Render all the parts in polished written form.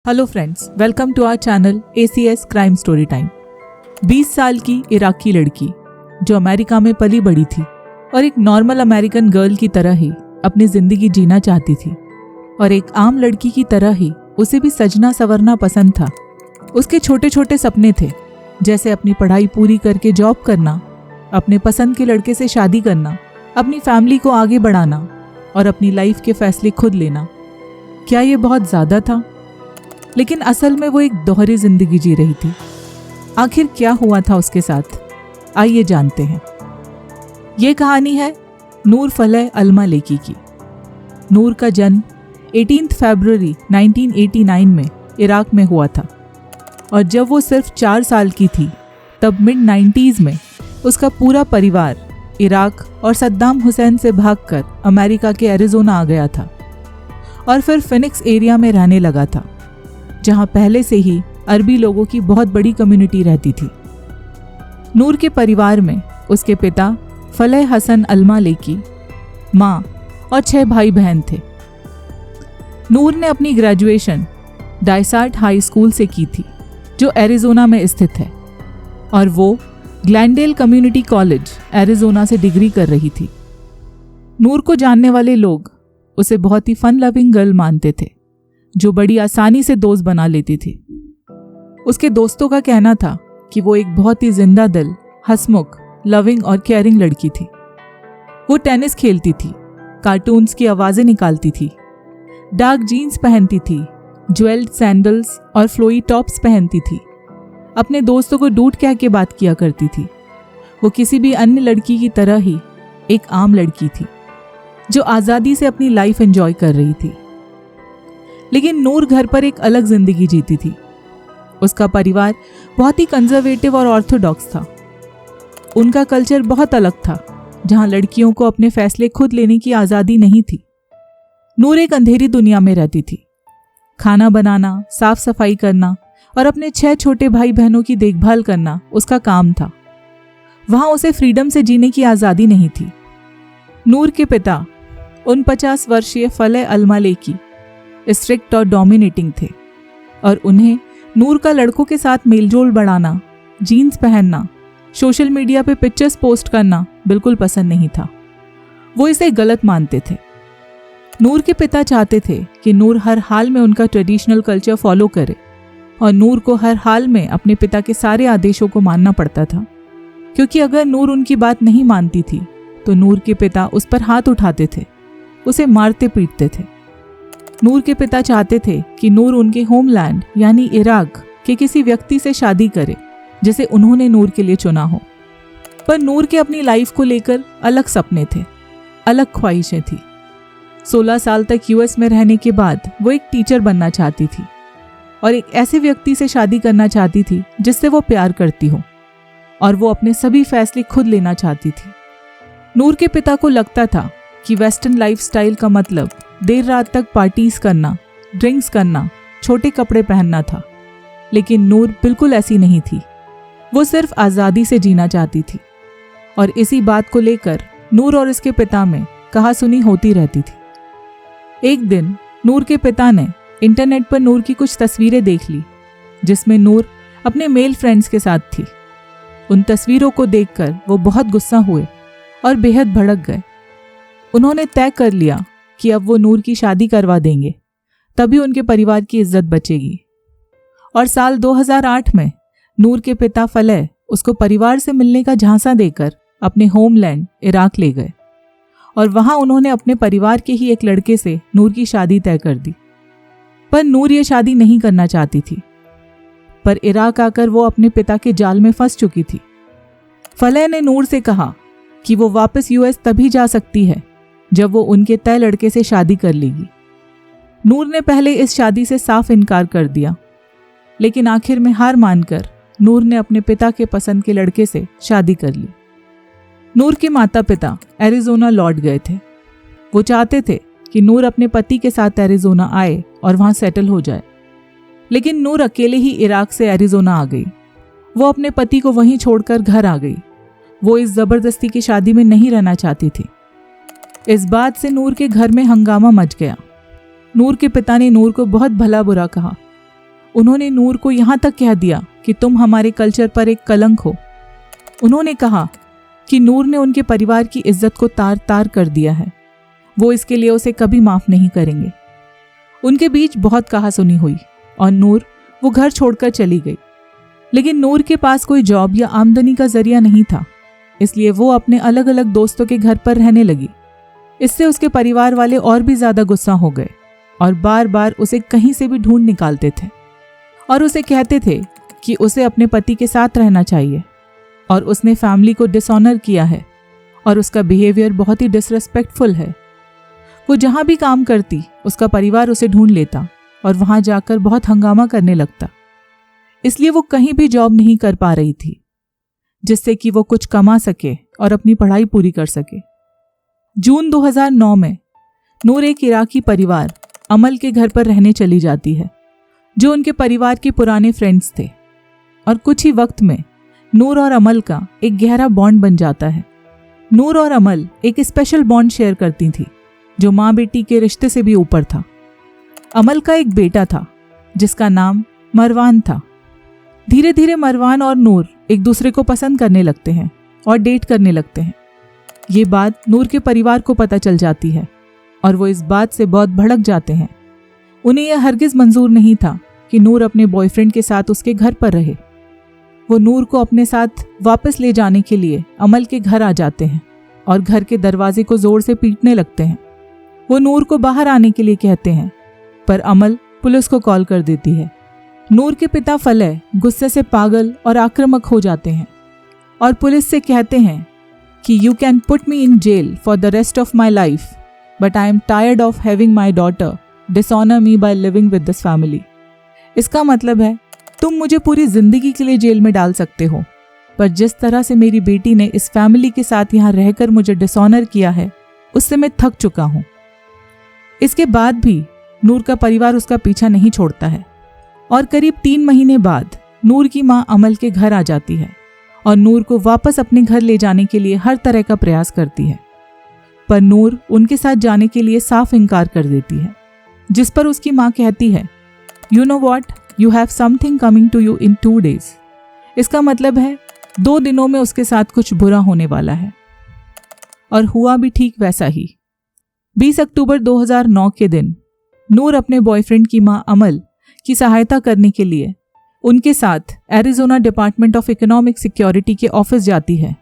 Hello friends, welcome to our channel ACS crime story time. 20 साल की इराकी लड़की जो अमेरिका में पली बड़ी थी और एक नॉर्मल अमेरिकन गर्ल की तरह ही अपनी जिंदगी जीना चाहती थी और एक आम लड़की की तरह ही उसे भी सजना संवरना पसंद था। उसके छोटे छोटे सपने थे, जैसे अपनी पढ़ाई पूरी करके जॉब करना, अपने पसंद के लड़के से शादी करना, अपनी फैमिली को आगे बढ़ाना और अपनी लाइफ के फैसले खुद लेना। क्या ये बहुत ज़्यादा था? लेकिन असल में वो एक दोहरी जिंदगी जी रही थी। आखिर क्या हुआ था उसके साथ, आइए जानते हैं। ये कहानी है नूर फलह अल-मालेकी की। नूर का जन्म 18 फरवरी 1989 में इराक में हुआ था और जब वो सिर्फ 4 साल की थी तब मिड 90s में उसका पूरा परिवार इराक और सद्दाम हुसैन से भागकर अमेरिका के एरिज़ोना आ गया था और फिर फिनिक्स एरिया में रहने लगा था, जहां पहले से ही अरबी लोगों की बहुत बड़ी कम्युनिटी रहती थी। नूर के परिवार में उसके पिता फलह हसन अल-मालेकी, माँ और 6 भाई बहन थे। नूर ने अपनी ग्रेजुएशन डायसार्ट हाई स्कूल से की थी, जो एरिज़ोना में स्थित है, और वो ग्लैंडेल कम्युनिटी कॉलेज एरिज़ोना से डिग्री कर रही थी। नूर को जानने वाले लोग उसे बहुत ही फन लविंग गर्ल मानते थे, जो बड़ी आसानी से दोस्त बना लेती थी। उसके दोस्तों का कहना था कि वो एक बहुत ही जिंदा दिल, हंसमुख, लविंग और केयरिंग लड़की थी। वो टेनिस खेलती थी, कार्टून्स की आवाज़ें निकालती थी, डार्क जीन्स पहनती थी, ज्वेल्ड सैंडल्स और फ्लोई टॉप्स पहनती थी, अपने दोस्तों को डूड कह के बात किया करती थी। वो किसी भी अन्य लड़की की तरह ही एक आम लड़की थी, जो आज़ादी से अपनी लाइफ एंजॉय कर रही थी। लेकिन नूर घर पर एक अलग जिंदगी जीती थी। उसका परिवार बहुत ही कंजर्वेटिव और ऑर्थोडॉक्स था। उनका कल्चर बहुत अलग था, जहां लड़कियों को अपने फैसले खुद लेने की आज़ादी नहीं थी। नूर एक अंधेरी दुनिया में रहती थी। खाना बनाना, साफ सफाई करना और अपने 6 छोटे भाई बहनों की देखभाल करना उसका काम था। वहां उसे फ्रीडम से जीने की आज़ादी नहीं थी। नूर के पिता 49 वर्षीय फलह अल-मालेकी स्ट्रिक्ट और डोमिनेटिंग थे और उन्हें नूर का लड़कों के साथ मेलजोल बढ़ाना, जीन्स पहनना, सोशल मीडिया पे पिक्चर्स पोस्ट करना बिल्कुल पसंद नहीं था। वो इसे गलत मानते थे। नूर के पिता चाहते थे कि नूर हर हाल में उनका ट्रेडिशनल कल्चर फॉलो करे और नूर को हर हाल में अपने पिता के सारे आदेशों को मानना पड़ता था, क्योंकि अगर नूर उनकी बात नहीं मानती थी तो नूर के पिता उस पर हाथ उठाते थे, उसे मारते पीटते थे। नूर के पिता चाहते थे कि नूर उनके होमलैंड यानी इराक के किसी व्यक्ति से शादी करे जिसे उन्होंने नूर के लिए चुना हो। पर नूर के अपनी लाइफ को लेकर अलग सपने थे, अलग ख्वाहिशें थी। 16 साल तक US में रहने के बाद वो एक टीचर बनना चाहती थी और एक ऐसे व्यक्ति से शादी करना चाहती थी जिससे वो प्यार करती हो और वो अपने सभी फैसले खुद लेना चाहती थी। नूर के पिता को लगता था कि वेस्टर्न लाइफस्टाइल का मतलब देर रात तक पार्टीज करना, ड्रिंक्स करना, छोटे कपड़े पहनना था। लेकिन नूर बिल्कुल ऐसी नहीं थी। वो सिर्फ आज़ादी से जीना चाहती थी और इसी बात को लेकर नूर और इसके पिता में कहासुनी होती रहती थी। एक दिन नूर के पिता ने इंटरनेट पर नूर की कुछ तस्वीरें देख ली, जिसमें नूर अपने मेल फ्रेंड्स के साथ थी। उन तस्वीरों को देखकर वो बहुत गुस्सा हुए और बेहद भड़क गए। उन्होंने तय कर लिया कि अब वो नूर की शादी करवा देंगे, तभी उनके परिवार की इज्जत बचेगी। और साल 2008 में नूर के पिता फलह उसको परिवार से मिलने का झांसा देकर अपने होमलैंड इराक ले गए और वहां उन्होंने अपने परिवार के ही एक लड़के से नूर की शादी तय कर दी। पर नूर ये शादी नहीं करना चाहती थी, पर इराक आकर वो अपने पिता के जाल में फंस चुकी थी। फलह ने नूर से कहा कि वो वापस US तभी जा सकती है जब वो उनके तय लड़के से शादी कर लेगी। नूर ने पहले इस शादी से साफ इनकार कर दिया, लेकिन आखिर में हार मानकर नूर ने अपने पिता के पसंद के लड़के से शादी कर ली। नूर के माता पिता एरिज़ोना लौट गए थे। वो चाहते थे कि नूर अपने पति के साथ एरिज़ोना आए और वहां सेटल हो जाए, लेकिन नूर अकेले ही इराक से एरिज़ोना आ गई। वो अपने पति को वहीं छोड़कर घर आ गई। वो इस जबरदस्ती की शादी में नहीं रहना चाहती थी। इस बात से नूर के घर में हंगामा मच गया। नूर के पिता ने नूर को बहुत भला बुरा कहा उन्होंने नूर को यहाँ तक कह दिया कि तुम हमारे कल्चर पर एक कलंक हो। उन्होंने कहा कि नूर ने उनके परिवार की इज्जत को तार तार कर दिया है, वो इसके लिए उसे कभी माफ नहीं करेंगे। उनके बीच बहुत कहासुनी हुई और नूर वो घर छोड़कर चली गई। लेकिन नूर के पास कोई जॉब या आमदनी का जरिया नहीं था, इसलिए वो अपने अलग अलग दोस्तों के घर पर रहने लगी। इससे उसके परिवार वाले और भी ज्यादा गुस्सा हो गए और बार बार उसे कहीं से भी ढूंढ निकालते थे और उसे कहते थे कि उसे अपने पति के साथ रहना चाहिए और उसने फैमिली को डिसऑनर किया है और उसका बिहेवियर बहुत ही डिसरेस्पेक्टफुल है। वो जहाँ भी काम करती उसका परिवार उसे ढूंढ लेता और वहाँ जाकर बहुत हंगामा करने लगता। इसलिए वो कहीं भी जॉब नहीं कर पा रही थी जिससे कि वो कुछ कमा सके और अपनी पढ़ाई पूरी कर सके। जून 2009 में नूर एक इराकी परिवार अमल के घर पर रहने चली जाती है, जो उनके परिवार के पुराने फ्रेंड्स थे। और कुछ ही वक्त में नूर और अमल का एक गहरा बॉन्ड बन जाता है। नूर और अमल एक स्पेशल बॉन्ड शेयर करती थी जो माँ बेटी के रिश्ते से भी ऊपर था। अमल का एक बेटा था जिसका नाम मरवान था। धीरे धीरे मरवान और नूर एक दूसरे को पसंद करने लगते हैं और डेट करने लगते हैं। ये बात नूर के परिवार को पता चल जाती है और वो इस बात से बहुत भड़क जाते हैं। उन्हें यह हरगिज मंजूर नहीं था कि नूर अपने बॉयफ्रेंड के साथ उसके घर पर रहे। वो नूर को अपने साथ वापस ले जाने के लिए अमल के घर आ जाते हैं और घर के दरवाजे को जोर से पीटने लगते हैं। वो नूर को बाहर आने के लिए कहते हैं, पर अमल पुलिस को कॉल कर देती है। नूर के पिता फलह गुस्से से पागल और आक्रामक हो जाते हैं और पुलिस से कहते हैं कि you can put me in jail for the rest of my life, but I am tired of having my daughter dishonour me by living with this family. इसका मतलब है तुम मुझे पूरी जिंदगी के लिए जेल में डाल सकते हो, पर जिस तरह से मेरी बेटी ने इस फैमिली के साथ यहाँ रहकर मुझे डिसऑनर किया है उससे मैं थक चुका हूँ। इसके बाद भी नूर का परिवार उसका पीछा नहीं छोड़ता है और करीब 3 महीने बाद नूर की माँ अमल के घर आ जाती है और नूर को वापस अपने घर ले जाने के लिए हर तरह का प्रयास करती है, पर नूर उनके साथ जाने के लिए साफ इनकार कर देती है, जिस पर उसकी माँ कहती है, you know what, you have something coming to you in 2 days। इसका मतलब है 2 दिनों में उसके साथ कुछ बुरा होने वाला है। और हुआ भी ठीक वैसा ही। 20 अक्टूबर 2009 के दिन नूर अपने बॉयफ्रेंड की मां अमल की सहायता करने के लिए उनके साथ Arizona department of economic security के ऑफिस जाती है।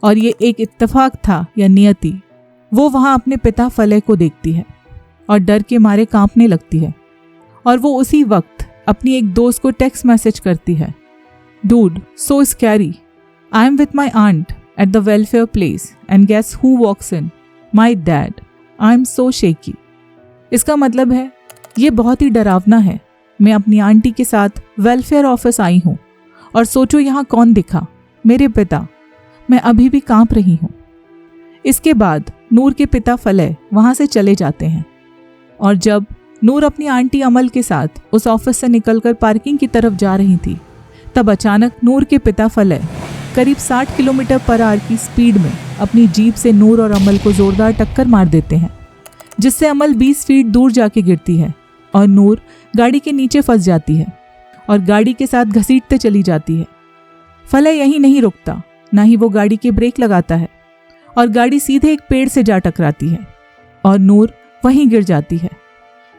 और ये एक इत्तेफाक था या नियति, वो वहां अपने पिता फलह को देखती है और डर के मारे कांपने लगती है और वो उसी वक्त अपनी एक दोस्त को टेक्स्ट मैसेज करती है, dude so scary, I am with my aunt at the welfare place and guess who walks in, my dad, I am so shaky. इसका मतलब है ये बहुत ही डरावना है, मैं अपनी आंटी के साथ वेलफेयर ऑफिस आई हूँ और सोचो यहाँ कौन दिखा, मेरे पिता, मैं अभी भी कांप रही हूँ। इसके बाद नूर के पिता फलह वहाँ से चले जाते हैं और जब नूर अपनी आंटी अमल के साथ उस ऑफिस से निकलकर पार्किंग की तरफ जा रही थी, तब अचानक नूर के पिता फलह करीब 60 किलोमीटर पर आवर की स्पीड में अपनी जीप से नूर और अमल को जोरदार टक्कर मार देते हैं, जिससे अमल 20 फीट दूर जाके गिरती है और नूर गाड़ी के नीचे फंस जाती है और गाड़ी के साथ घसीटते चली जाती है। फलह यहीं नहीं रुकता, ना ही वो गाड़ी के ब्रेक लगाता है और गाड़ी सीधे एक पेड़ से जा टकराती है और नूर वहीं गिर जाती है।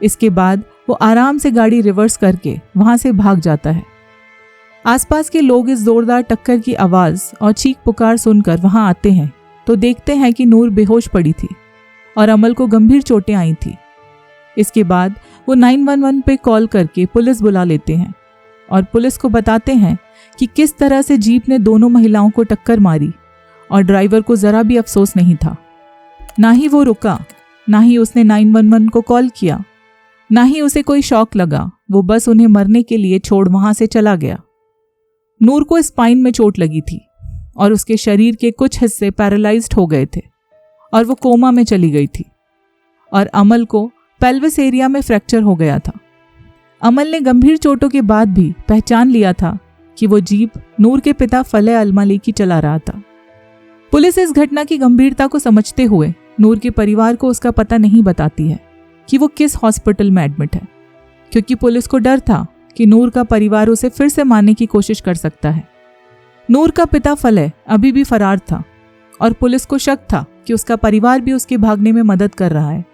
इसके बाद वो आराम से गाड़ी रिवर्स करके वहां से भाग जाता है। आसपास के लोग इस जोरदार टक्कर की आवाज और चीख पुकार सुनकर वहां आते हैं तो देखते हैं कि नूर बेहोश पड़ी थी और अमल को गंभीर चोटें आई थी। इसके बाद वो 911 पे कॉल करके पुलिस बुला लेते हैं और पुलिस को बताते हैं कि किस तरह से जीप ने दोनों महिलाओं को टक्कर मारी और ड्राइवर को जरा भी अफसोस नहीं था। ना ही वो रुका, ना ही उसने 911 को कॉल किया, ना ही उसे कोई शौक लगा, वो बस उन्हें मरने के लिए छोड़ वहां से चला गया। नूर को स्पाइन में चोट लगी थी और उसके शरीर के कुछ हिस्से पैरालाइज्ड हो गए थे और वो कोमा में चली गई थी और अमल को पेल्विस एरिया में फ्रैक्चर हो गया था। अमल ने गंभीर चोटों के बाद भी पहचान लिया था कि वो जीप नूर के पिता फलह अल-मलिकी चला रहा था। पुलिस इस घटना की गंभीरता को समझते हुए नूर के परिवार को उसका पता नहीं बताती है कि वो किस हॉस्पिटल में एडमिट है, क्योंकि पुलिस को डर था कि नूर का परिवार उसे फिर से मारने की कोशिश कर सकता है। नूर का पिता फलह अभी भी फरार था और पुलिस को शक था कि उसका परिवार भी उसके भागने में मदद कर रहा है।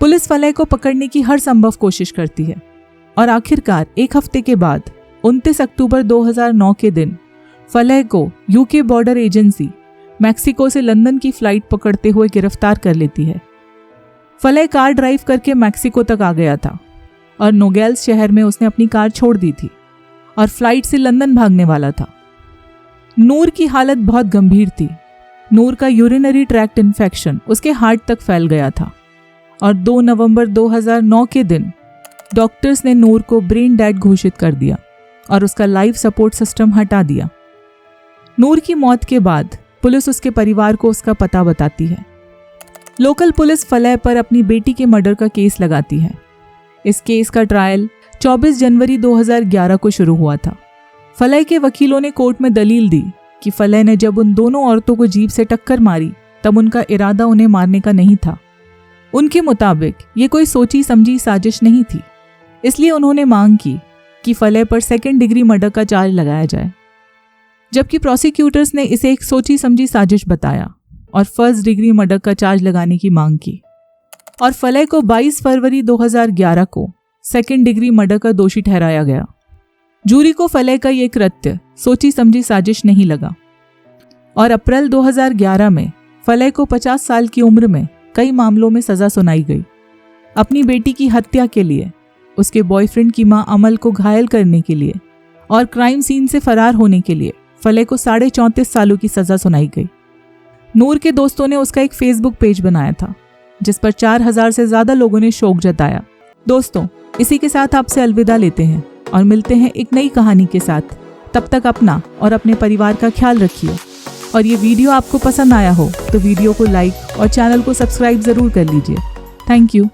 पुलिस फलह को पकड़ने की हर संभव कोशिश करती है और आखिरकार एक हफ्ते के बाद 29 अक्टूबर 2009 के दिन फलह को यूके बॉर्डर एजेंसी मैक्सिको से लंदन की फ्लाइट पकड़ते हुए गिरफ्तार कर लेती है। फलह कार ड्राइव करके मैक्सिको तक आ गया था और नोगेल्स शहर में उसने अपनी कार छोड़ दी थी और फ्लाइट से लंदन भागने वाला था। नूर की हालत बहुत गंभीर थी। नूर का यूरिनरी ट्रैक्ट इन्फेक्शन उसके हार्ट तक फैल गया था और 2 नवंबर 2009 के दिन डॉक्टर्स ने नूर को ब्रेन डेड घोषित कर दिया और उसका लाइफ सपोर्ट सिस्टम हटा दिया। नूर की मौत के बाद पुलिस उसके परिवार को उसका पता बताती है। लोकल पुलिस फलह पर अपनी बेटी के मर्डर का केस लगाती है। इस केस का ट्रायल 24 जनवरी 2011 को शुरू हुआ था। फलह के वकीलों ने कोर्ट में दलील दी कि फलह ने जब उन दोनों औरतों को जीप से टक्कर मारी तब उनका इरादा उन्हें मारने का नहीं था। उनके मुताबिक ये कोई सोची समझी साजिश नहीं थी, इसलिए उन्होंने मांग की कि फलह पर 2nd डिग्री मर्डर का चार्ज लगाया जाए, जबकि प्रोसिक्यूटर्स ने इसे एक सोची समझी साजिश बताया और 1st डिग्री मर्डर का चार्ज लगाने की मांग की और फलह को 22 फरवरी 2011 को 2nd डिग्री मर्डर का दोषी ठहराया गया। जूरी को फलह का ये कृत्य सोची समझी साजिश नहीं लगा और अप्रैल 2011 में फलह को 50 साल की उम्र में कई मामलों में सजा सुनाई गई। अपनी बेटी की हत्या के लिए, उसके बॉयफ्रेंड की मां अमल को घायल करने के लिए और क्राइम सीन से फरार होने के लिए फलह को 34.5 सालों की सजा सुनाई गई। नूर के दोस्तों ने उसका एक फेसबुक पेज बनाया था जिस पर 4000 से ज्यादा लोगों ने शोक जताया। दोस्तों, इसी के साथ आपसे अलविदा लेते हैं और मिलते हैं एक नई कहानी के साथ। तब तक अपना और अपने परिवार का ख्याल रखिए और ये वीडियो आपको पसंद आया हो तो वीडियो को लाइक और चैनल को सब्सक्राइब जरूर कर लीजिए। Thank you.